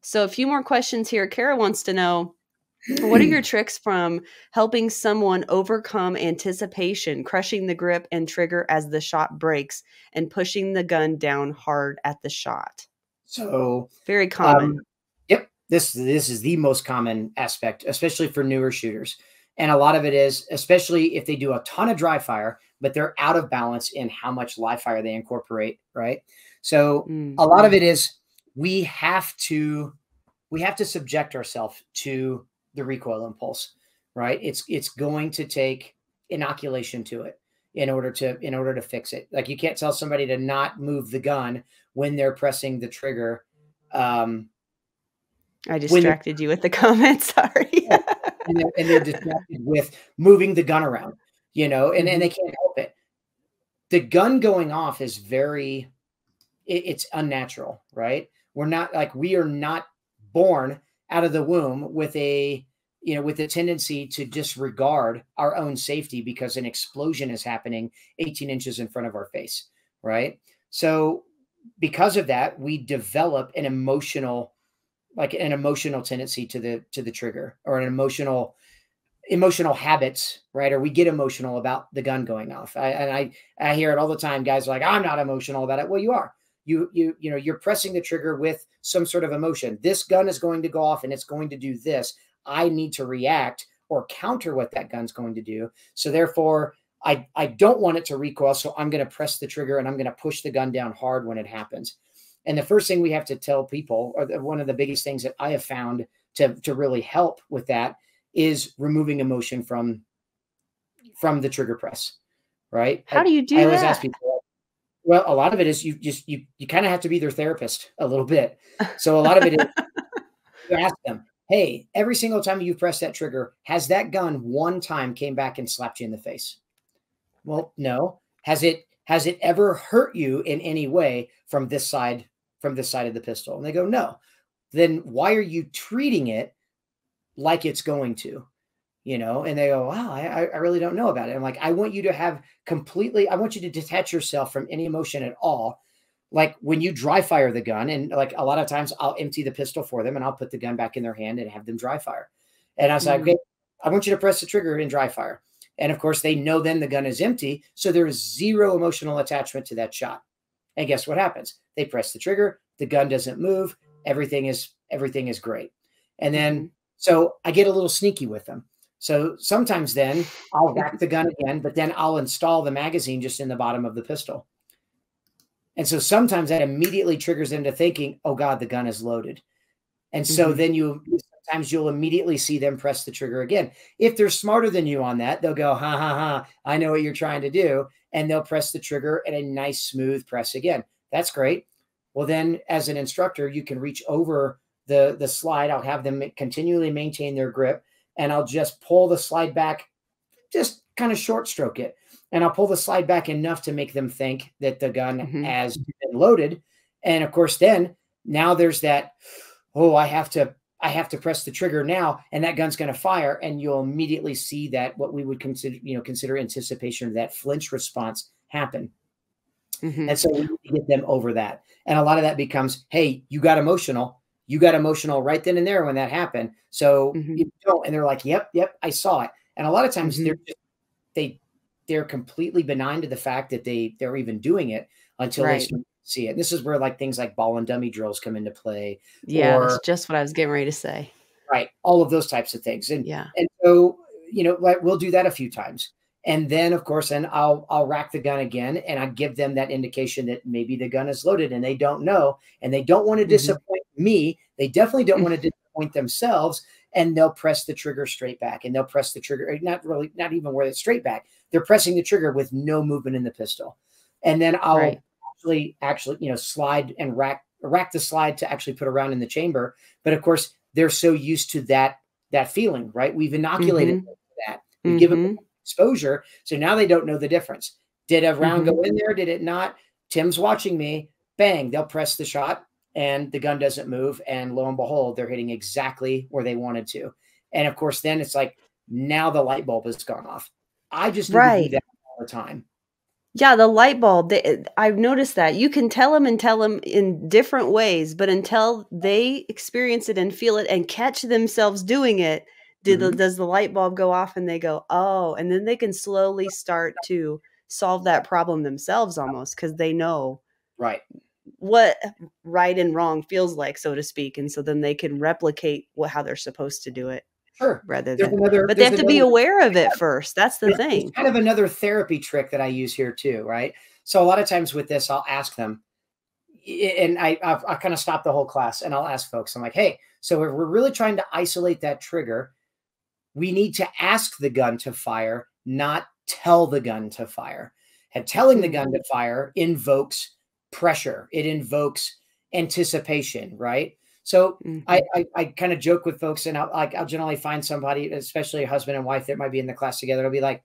So a few more questions here. Kara wants to know, what are your tricks from helping someone overcome anticipation, crushing the grip and trigger as the shot breaks, and pushing the gun down hard at the shot? So very common. Yep. This is the most common aspect, especially for newer shooters. And a lot of it is, especially if they do a ton of dry fire, but they're out of balance in how much live fire they incorporate, right? So a lot of it is we have to subject ourselves to the recoil impulse, right? It's going to take inoculation to it in order to fix it. Like, you can't tell somebody to not move the gun when they're pressing the trigger. I distracted you with the comment. Sorry. and they're distracted with moving the gun around, and they can't help it. The gun going off is it's unnatural, right? We are not born out of the womb with a tendency to disregard our own safety because an explosion is happening 18 inches in front of our face, right? So because of that, we develop an emotional tendency to the trigger, or an emotional habits, right? Or we get emotional about the gun going off. I hear it all the time. Guys are like, I'm not emotional about it. Well, you are. You're pressing the trigger with some sort of emotion. This gun is going to go off and it's going to do this. I need to react or counter what that gun's going to do. So therefore, I don't want it to recoil. So I'm going to press the trigger and I'm going to push the gun down hard when it happens. And the first thing we have to tell people, or one of the biggest things that I have found to really help with that, is removing emotion from the trigger press, right? How do you do that? I always ask people, well, a lot of it is you kind of have to be their therapist a little bit. So a lot of it is you ask them, hey, every single time you press that trigger, has that gun one time came back and slapped you in the face? Well, no. Has it ever hurt you in any way from this side of the pistol? And they go, no. Then why are you treating it like it's going to? And they go, wow, I really don't know about it. I'm like, I want you to detach yourself from any emotion at all. Like, when you dry fire the gun, and like a lot of times I'll empty the pistol for them and I'll put the gun back in their hand and have them dry fire. And I was like, okay, I want you to press the trigger and dry fire. And of course they know then the gun is empty. So there's zero emotional attachment to that shot. And guess what happens? They press the trigger, the gun doesn't move. Everything is great. And then, so I get a little sneaky with them. So sometimes then I'll rack the gun again, but then I'll install the magazine just in the bottom of the pistol. And so sometimes that immediately triggers them to thinking, oh God, the gun is loaded. And so then sometimes you'll immediately see them press the trigger again. If they're smarter than you on that, they'll go, ha, ha, ha, I know what you're trying to do. And they'll press the trigger and a nice smooth press again. That's great. Well, then as an instructor, you can reach over the slide. I'll have them continually maintain their grip, and I'll just pull the slide back, just kind of short stroke it. And I'll pull the slide back enough to make them think that the gun has been loaded. And of course, then now there's that, oh, I have to press the trigger now, and that gun's going to fire. And you'll immediately see that what we would consider anticipation of that flinch response happen. And so we need to get them over that. And a lot of that becomes, hey, you got emotional. You got emotional right then and there when that happened. So you don't. And they're like, yep, I saw it. And a lot of times they're completely benign to the fact that they're even doing it until they see it. And this is where like things like ball and dummy drills come into play. Yeah, that's just what I was getting ready to say. Right. All of those types of things. And so, we'll do that a few times. And then of course, then I'll rack the gun again, and I give them that indication that maybe the gun is loaded and they don't know, and they don't want to disappoint me. They definitely don't want to disappoint themselves. And they'll press the trigger straight back, and they'll press the trigger, not even where it's straight back. They're pressing the trigger with no movement in the pistol. And then I'll actually, slide and rack the slide to actually put around in the chamber. But of course, they're so used to that feeling, right? We've inoculated them to that. We've given them exposure. So now they don't know the difference. Did a round go in there? Did it not? Tim's watching me. Bang, they'll press the shot and the gun doesn't move. And lo and behold, they're hitting exactly where they wanted to. And of course, then it's like, now the light bulb has gone off. I just need to do that all the time. Yeah, the light bulb, I've noticed that. You can tell them and tell them in different ways, but until they experience it and feel it and catch themselves doing it, Mhm. does the light bulb go off and they go, "Oh," and then they can slowly start to solve that problem themselves almost because they know Right. what right and wrong feels like, so to speak, and so then they can replicate how they're supposed to do it Sure. rather There's than another but they there's have to be another aware of it first, that's the there's thing. kind of another therapy trick that I use here too, right? So a lot of times with this, I'll ask them, and I kind of stop the whole class and I'll ask folks, I'm like, hey, so if we're really trying to isolate that trigger, we need to ask the gun to fire, not tell the gun to fire. And telling the gun Mhm, to fire invokes pressure. It invokes anticipation, right? So mhm. I kind of joke with folks, and I'll generally find somebody, especially a husband and wife that might be in the class together. I'll be like,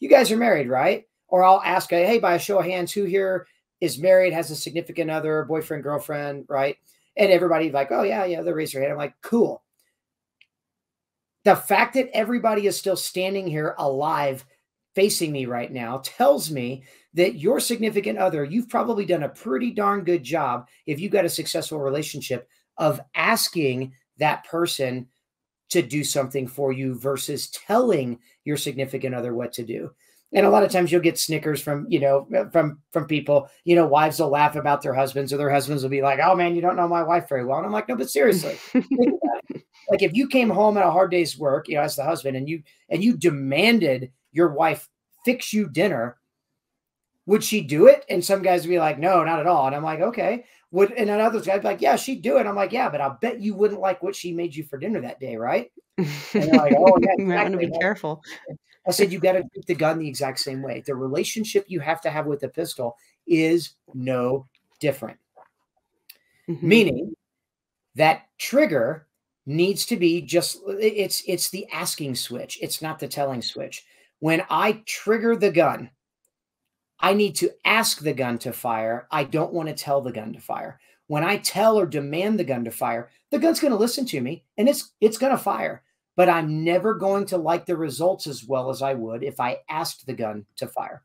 "You guys are married, right?" Or I'll ask, "Hey, by a show of hands, who here is married, has a significant other, boyfriend, girlfriend, right?" And everybody like, "Oh yeah, yeah," they raise their hand. I'm like, "Cool." The fact that everybody is still standing here alive facing me right now tells me that your significant other, you've probably done a pretty darn good job if you got a successful relationship of asking that person to do something for you versus telling your significant other what to do. And a lot of times you'll get snickers from, from people, wives will laugh about their husbands, or their husbands will be like, "Oh man, you don't know my wife very well." And I'm like, "No, but seriously, think about it. Like if you came home at a hard day's work, as the husband, and you demanded your wife fix you dinner, would she do it?" And some guys would be like, "No, not at all." And I'm like, "Okay." And then others guys be like, "Yeah, she'd do it." I'm like, "Yeah, but I'll bet you wouldn't like what she made you for dinner that day, right?" And they're like, "Oh yeah, You might wanna exactly." be careful. I said, "You got to treat the gun the exact same way. The relationship you have to have with the pistol is no different." Mhm. Meaning that trigger needs to be just it's the asking switch. It's not the telling switch. When I trigger the gun, I need to ask the gun to fire. I don't want to tell the gun to fire. When I tell or demand the gun to fire, the gun's going to listen to me and it's going to fire. But I'm never going to like the results as well as I would if I asked the gun to fire.